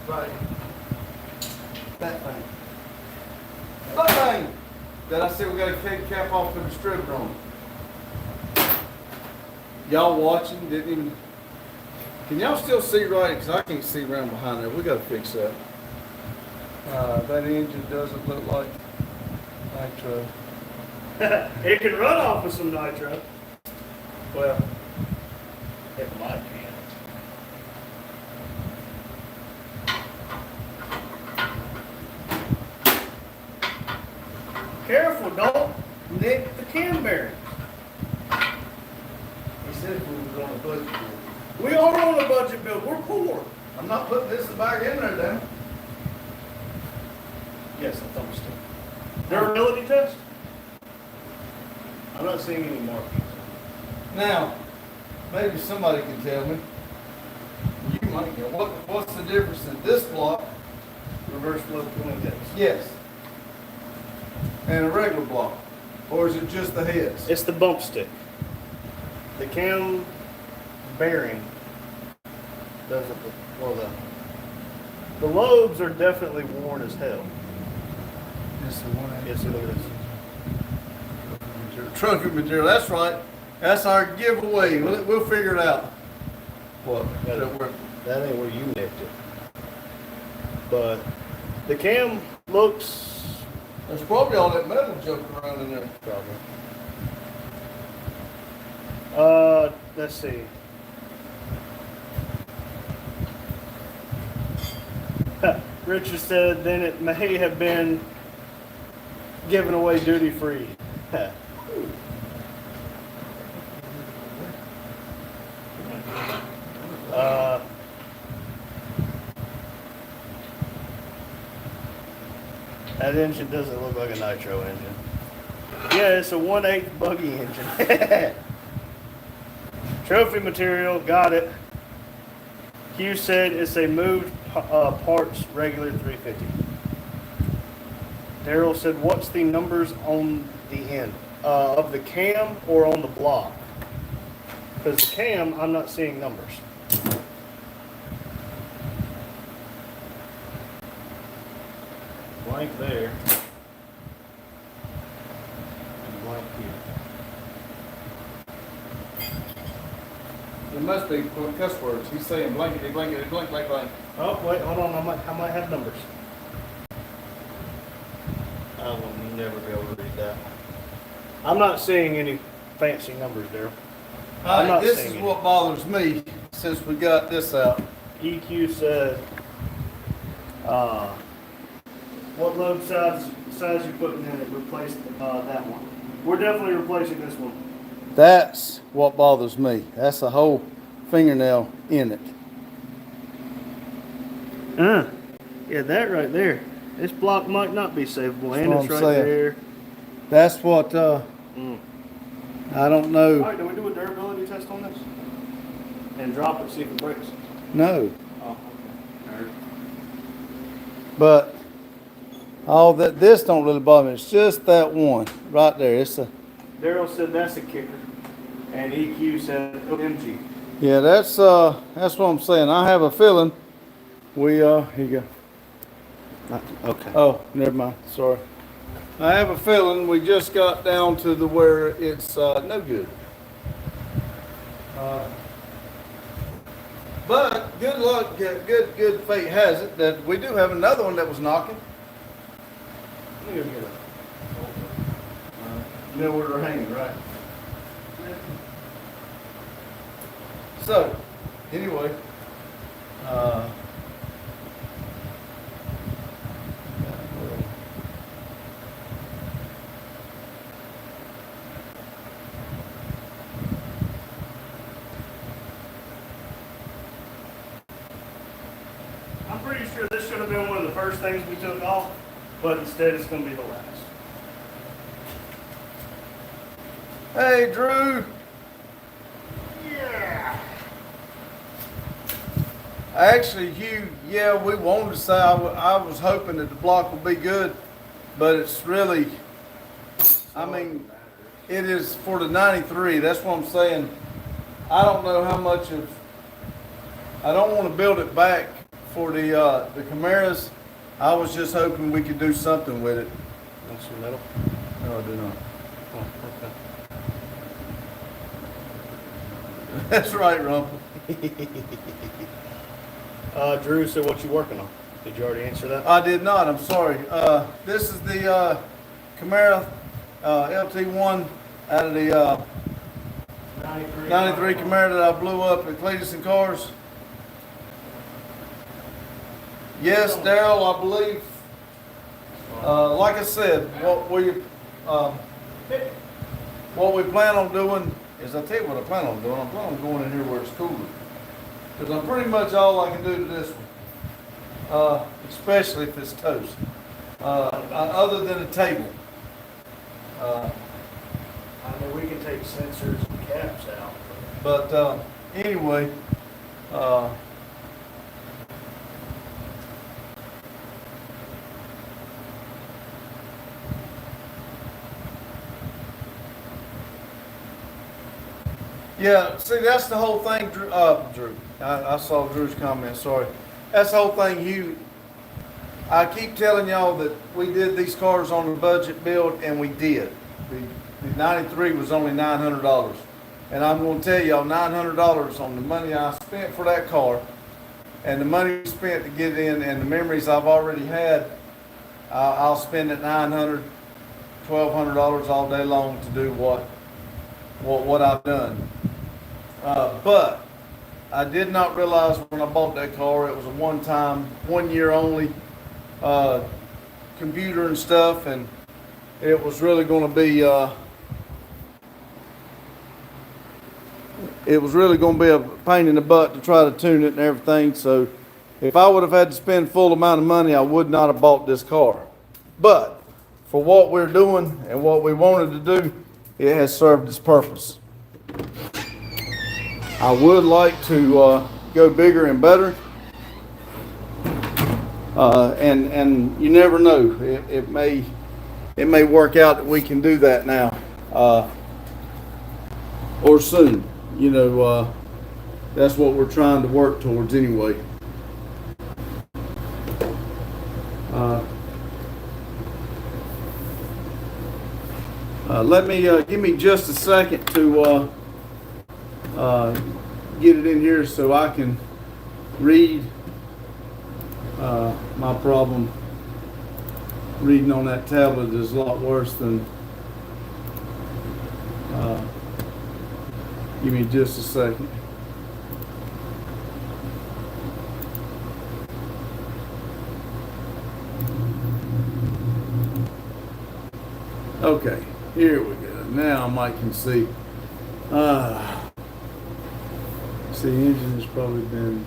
Right. That thing. That thing that I said we gotta take the cap off the distributor on. Y'all watching, didn't even, can y'all still see right? Cause I can't see around behind there. We gotta fix that. That engine doesn't look like nitro. It can run off with some nitro. Well, it might can. Careful, don't nick the cam bearing. He said we was on a budget bill. We are on a budget bill. We're poor. I'm not putting this back in there then. Yes, a thumbstick. Durability test? I'm not seeing any markings. Now, maybe somebody can tell me. You might know. What's the difference in this block? Reverse flow pulling heads. Yes. And a regular block? Or is it just the heads? It's the bump stick. The cam bearing doesn't, well, the lobes are definitely worn as hell. It's the one. Yes, look at this. Trophy material. That's right. That's our giveaway. We'll figure it out. What? That ain't where you nicked it. But the cam looks There's probably all that metal jumping around in there. probably. Let's see. Richard said then it may have been given away duty free. That engine doesn't look like a nitro engine. Yeah, it's a 1/8 buggy engine. Trophy material, got it. Hugh said it's a moved parts regular 350. Daryl said, what's the numbers on the end? Of the cam or on the block? Because the cam, I'm not seeing numbers. Blank there. And blank here. It must be cuss words. He's saying blankety, blankety, blank, blank, blank. Oh, wait, hold on. I might have numbers. I will never be able to read that. I'm not seeing any fancy numbers there. I'm not This seeing is any. what bothers me since we got this out. EQ said, what load size you putting in it? Replace that one. We're definitely replacing this one. That's what bothers me. That's a whole fingernail in it. Yeah, that right there. This block might not be savable, and That's it's what right I'm saying. there. That's what, I don't All know. right, do we do a durability test on this? And drop it, see if it breaks. No. Oh, okay. But all that, this don't really bother me. It's just that one right there. It's a, Daryl said that's a kicker, and EQ said OMG. yeah, that's what I'm saying. I have a feeling we, here you go. Okay. Oh, never mind. Sorry. I have a feeling we just got down to the where it's no good. But good luck, good fate has it that we do have another one that was knocking. Let me go get it. You know where they're hanging, right? So, anyway, I'm pretty sure this should have been one of the first things we took off, but instead it's going to be the last. hey, Drew. Yeah. Actually, Hugh, yeah, we wanted to say I was hoping that the block would be good, but it's really, I mean, it is for the 93. That's what I'm saying. I don't know how much of. I don't want to build it back for the Camaras. I was just hoping we could do something with it. Want some metal? No, I do not. Oh, That's right, Rumpel. okay. Drew said, what you working on? Did you already answer that? I did not. I'm sorry. This is the Camaro LT1 out of the 93 Camaro that I blew up at Cletus and Cars. Yes, Daryl, I believe. Like I said, what we plan on doing is, I'll tell you what I plan on doing. I plan on going in here where it's cooler. Because I'm pretty much all I can do to this one. Especially if it's toast. Other than a table. I mean, we can take sensors and caps out. But anyway, yeah, see, that's the whole thing, Drew. I saw Drew's comment, sorry. That's the whole thing, Hugh. I keep telling y'all that we did these cars on a budget build, and we did. The 93 was only $900. And I'm going to tell y'all, $900 on the money I spent for that car, and the money we spent to get it in, and the memories I've already had, I'll spend it $900, $1,200 all day long to do what I've done. But I did not realize when I bought that car it was a one-time, 1 year only computer and stuff, and it was really going to be a pain in the butt to try to tune it and everything. So if I would have had to spend full amount of money, I would not have bought this car. But for what we're doing and what we wanted to do, it has served its purpose. I would like to go bigger and better, and you never know. It may work out that we can do that now or soon. You know, that's what we're trying to work towards anyway. Let me give me just a second to get it in here so I can read. My problem reading on that tablet is a lot worse than. Give me just a second. Okay, here we go. Now I might can see. See, the engine has probably been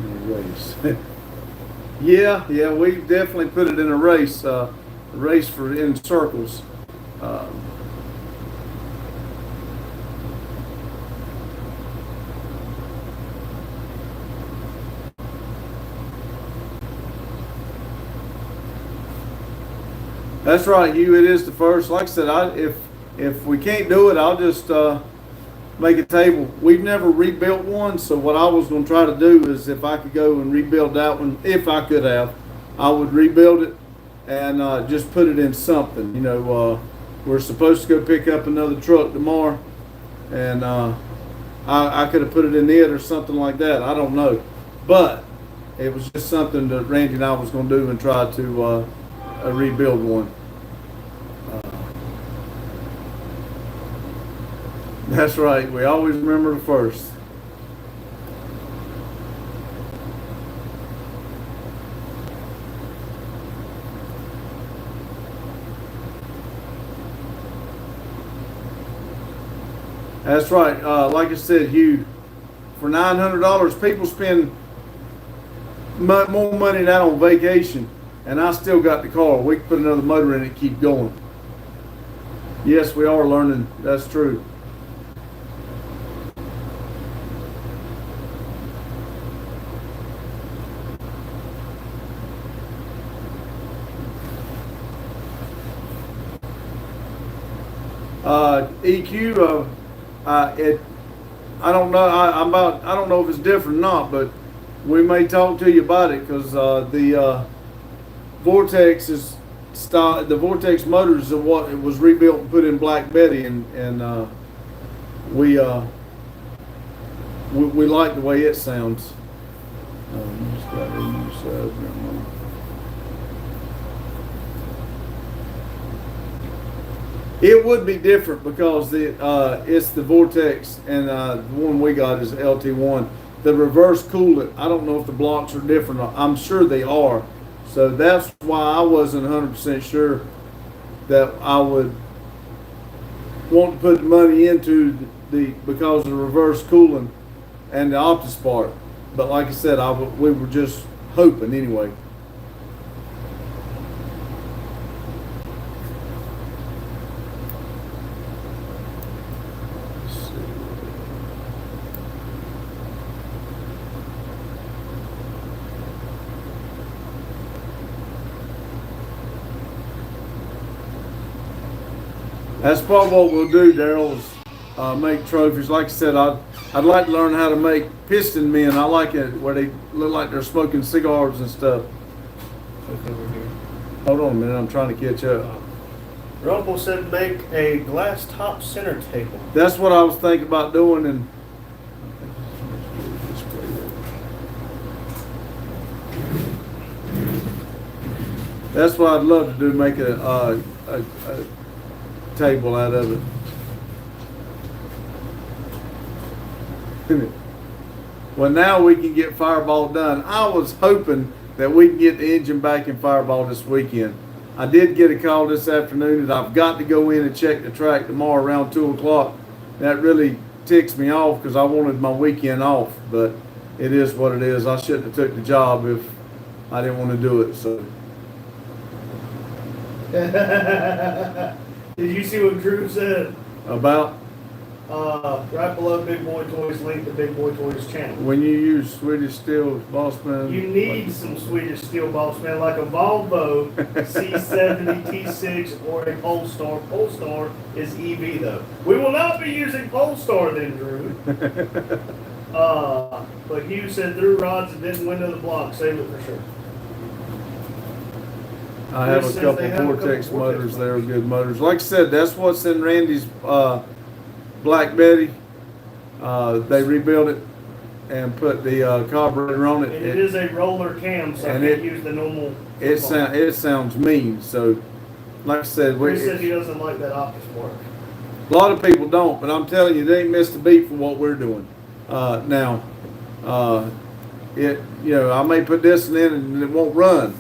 in a race. yeah, we definitely put it in a race. A race for in circles. That's right, Hugh. It is the first. Like I said, if we can't do it, I'll just make a table. We've never rebuilt one, so what I was going to try to do is, if I could go and rebuild that one, if I could have, I would rebuild it and just put it in something. You know, we're supposed to go pick up another truck tomorrow, and I could have put it in it or something like that. I don't know, but it was just something that Randy and I was going to do and try to rebuild one. That's right. We always remember the first. That's right. Like I said, Hugh, for $900, people spend more money than that on vacation, and I still got the car. We can put another motor in it and keep going. Yes, we are learning. That's true. EQ, I don't know. I don't know if it's different or not, but we may talk to you about it because the Vortex is the Vortex motors are what it was rebuilt and put in Black Betty, and we like the way it sounds. Just got a new sub, never mind. It would be different because it's the Vortex, and the one we got is LT1. The reverse coolant, I don't know if the blocks are different. I'm sure they are. So that's why I wasn't 100% sure that I would want to put the money into because of the reverse coolant and the OptiSpark. But like I said, we were just hoping anyway. That's probably what we'll do, Daryl, is make trophies. Like I said, I'd like to learn how to make piston men. I like it where they look like they're smoking cigars and stuff. Hold on a minute, I'm trying to catch up. Rumpel said make a glass top center table. That's what I was thinking about doing, and that's what I'd love to do, make a table out of it. Well, now we can get Fireball done. I was hoping that we can get the engine back in Fireball this weekend. I did get a call this afternoon that I've got to go in and check the track tomorrow around 2 o'clock. That really ticks me off because I wanted my weekend off, but it is what it is. I shouldn't have took the job if I didn't want to do it. So. Did you see what Drew said? About? Right below Big Boy Toys, link to Big Boy Toys channel. When you use Swedish Steel Bossman. You need some Swedish Steel Bossman like a Volvo C70 T6 or a Polestar. Polestar is EV though. We will not be using Polestar then, Drew. But Hugh said through rods and didn't window the block. Save it for sure. I have a couple Vortex motors. They're good motors. Like I said, that's what's in Randy's Black Betty. They rebuilt it and put the carburetor on it. And it is a roller cam, so I can't use the normal. It sounds mean. So, like I said, he said he doesn't like that OptiSpark. A lot of people don't, but I'm telling you, they ain't missed a beat for what we're doing. Now, I may put this in and it won't run,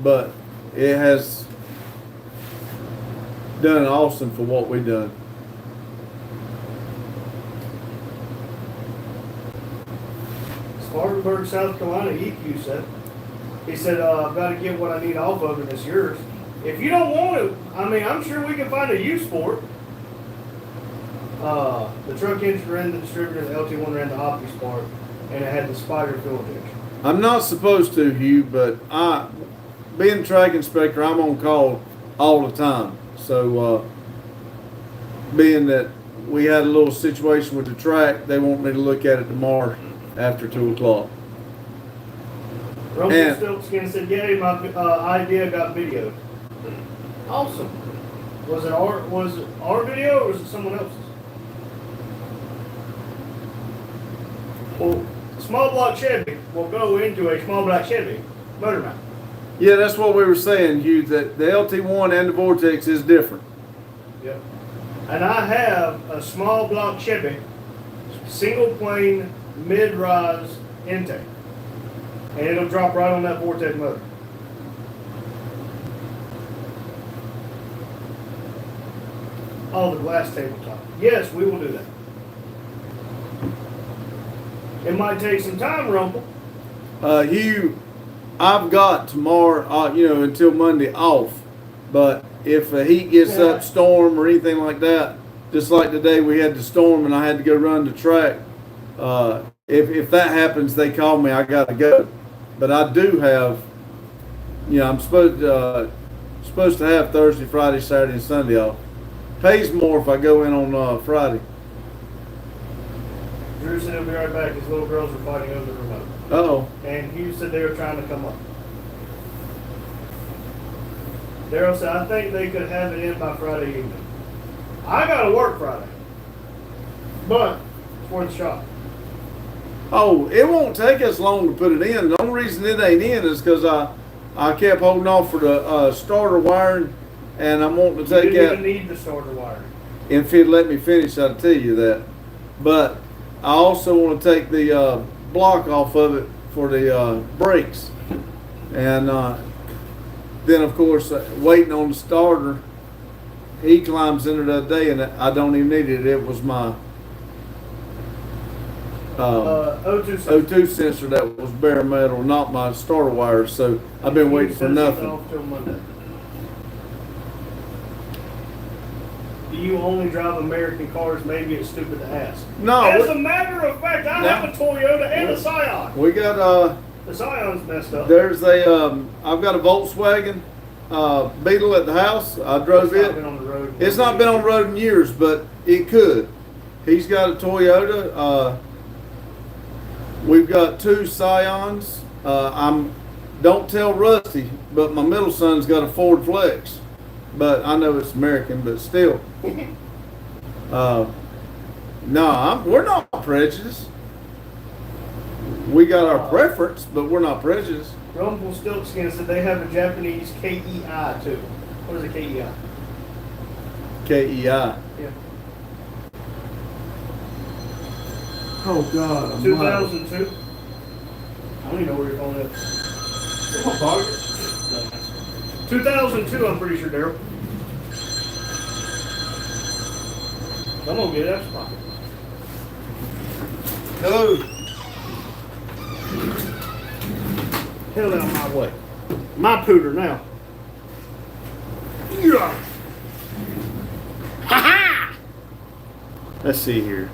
but it has done awesome for what we've done. Spartanburg, South Carolina, EQ said. He said, I've got to get what I need off of it. It's yours. If you don't want it, I mean, I'm sure we can find a use for it. The truck engine ran the distributor, the LT1 ran the OptiSpark, and it had the spider fuel injection. I'm not supposed to, Hugh, but being a track inspector, I'm on call all the time. So, being that we had a little situation with the track, they want me to look at it tomorrow after 2 o'clock. Rumpelstiltskin said, yay, my idea got videoed. Awesome. Was it our video or was it someone else's? Well, small block Chevy will go into a small block Chevy motor mount. Yeah, that's what we were saying, Hugh, that the LT1 and the Vortex is different. Yep. And I have a small block Chevy, single plane, mid-rise intake. And it'll drop right on that Vortex motor. Oh, the glass tabletop. Yes, we will do that. It might take some time, Rumpel. Hugh, I've got tomorrow, until Monday off. But if the heat gets up, storm or anything like that, just like today we had the storm and I had to go run the track. If that happens, they call me, I got to go. But I do have, I'm supposed to have Thursday, Friday, Saturday, and Sunday off. pays more if I go in on Friday. Drew said he'll be right back. His little girls are fighting over the remote. Uh-oh. And Hugh said they were trying to come up. Daryl said, I think they could have it in by Friday evening. I got to work Friday. But it's worth a shot. Oh, it won't take us long to put it in. The only reason it ain't in is because I kept holding off for the starter wiring, and I'm wanting to take You didn't out. even need the starter wiring. If it'd let me finish, I'd tell you that. But I also want to take the block off of it for the brakes. And then, of course, waiting on the starter, he climbs in there that day, and I don't even need it. It was my O2 sensor. O2 sensor that was bare metal, not my starter wires. So I've been waiting for nothing. Off till Monday. Do you only drive American cars? Maybe it's stupid to ask. No. As a matter of fact, I have a Toyota and a Scion. We got The Scion's messed up. there's I've got a Volkswagen Beetle at the house. I drove It's not it. been on the road. It's not been on the road in years, but it could. He's got a Toyota. We've got 2 Scions. Don't tell Rusty, but my middle son's got a Ford Flex. But I know it's American, but still. No, we're not prejudiced. We got our preference, but we're not prejudiced. Rumpelstiltskin said they have a Japanese KEI too. What is a KEI? KEI. Yeah. Oh God, I'm 2002. I don't even know where your phone is. Is it my pocket? No. 2002, I'm pretty sure, Daryl. I'm gonna get that pocket. Hello. Hell out of my way. My pooter now. Yeah. Ha ha! Let's see here.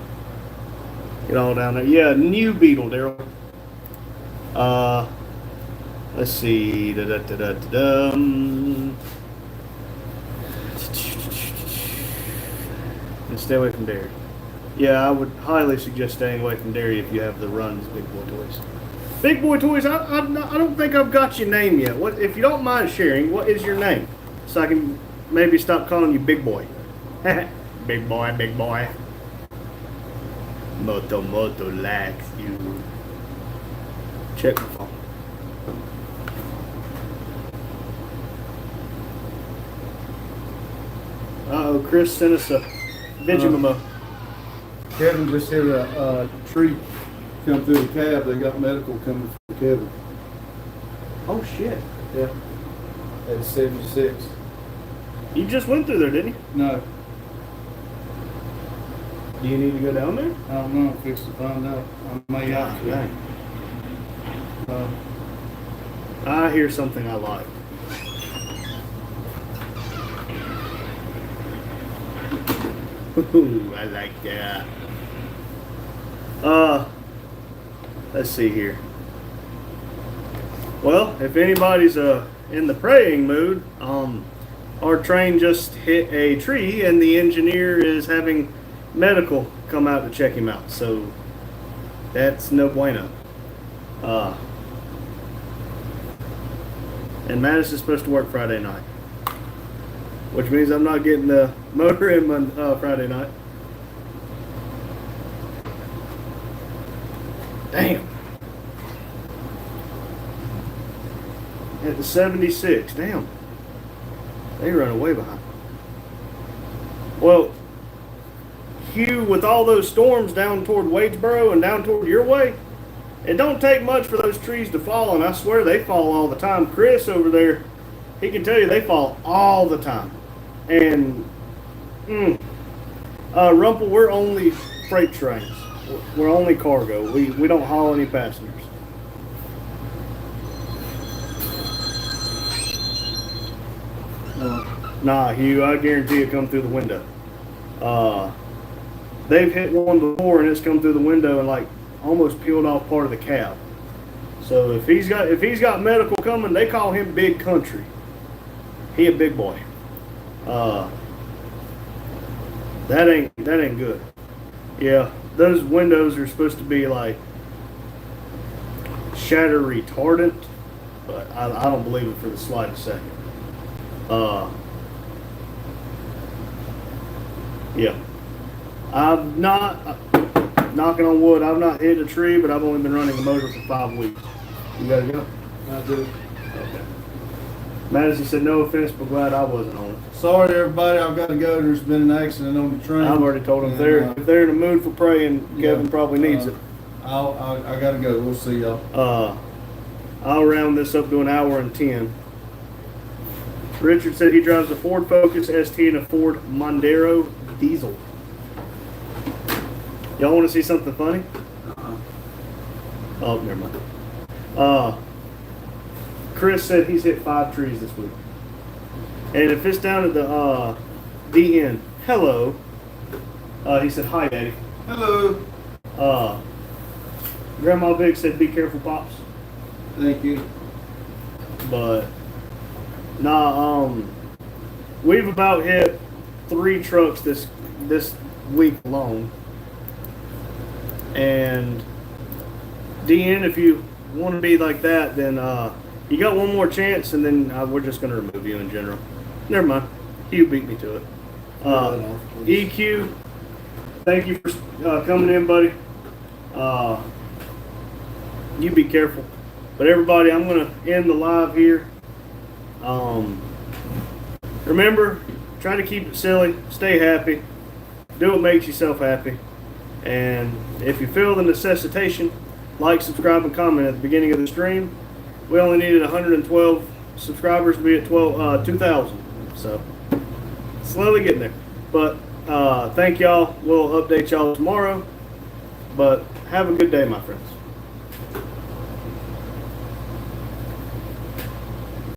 Get all down there. Yeah, new Beetle, Daryl. Let's see. And stay away from dairy. Yeah, I would highly suggest staying away from dairy if you have the runs Big Boy Toys. Big Boy Toys, I don't think I've got your name yet. What, if you don't mind sharing, what is your name? So I can maybe stop calling you Big Boy. Big Boy, Big Boy. Moto likes you. Check my phone. Uh-oh, Chris sent us a Vigimamo. Kevin just hit a tree come through the cab. They got medical coming for Kevin. Oh, shit. Yeah. At 76. You just went through there, didn't you? No, Do you need to go down there? I don't know. I'm fixing to find out. I may have to. dang. I hear something I like. Ooh, I like that. Let's see here. Well, if anybody's in the praying mood, our train just hit a tree and the engineer is having medical come out to check him out. So that's no bueno. And Mattis is supposed to work Friday night, which means I'm not getting the motor in my Friday night. Damn. At the 76. Damn. They run away behind. Well, Hugh, with all those storms down toward Wadesboro and down toward your way, it don't take much for those trees to fall, and I swear they fall all the time. Chris over there, he can tell you they fall all the time. And, Rumpel, we're only freight trains. We're only cargo. We don't haul any passengers. Nah, Hugh, I guarantee it come through the window. They've hit one before and it's come through the window and like almost peeled off part of the cab. So if he's got medical coming, they call him Big Country. He a big boy. That ain't good. Yeah, those windows are supposed to be like shatter retardant, but I don't believe it for the slightest second. Yeah, I've not, knocking on wood, I've not hit a tree, but I've only been running a motor for 5 weeks. You gotta go? I do. Okay. Madison said, no offense, but glad I wasn't on it. Sorry, everybody. I've got to go. There's been an accident on the train. I've already told them And, if they're in the mood for praying, Kevin probably needs it. I got to go. We'll see y'all. I'll round this up to an hour and 10. Richard said he drives a Ford Focus ST and a Ford Mondeo diesel. Y'all want to see something funny? Oh, never mind. Chris said he's hit 5 trees this week. And if it's down at the DN, hello. He said, hi, Daddy. Hello. Grandma Vic said, be careful, Pops. Thank you. But, nah, we've about hit 3 trucks this week alone. And DN, if you want to be like that, then you got one more chance, and then we're just going to remove you in general. Never mind. Hugh beat me to it. EQ, thank you for coming in, buddy. You be careful. But everybody, I'm going to end the live here. Remember, try to keep it silly. Stay happy. Do what makes yourself happy. And if you feel the necessitation, like, subscribe, and comment at the beginning of the stream. We only needed 112 subscribers to be at 2,000. So, slowly getting there. But thank y'all. We'll update y'all tomorrow. But have a good day, my friends.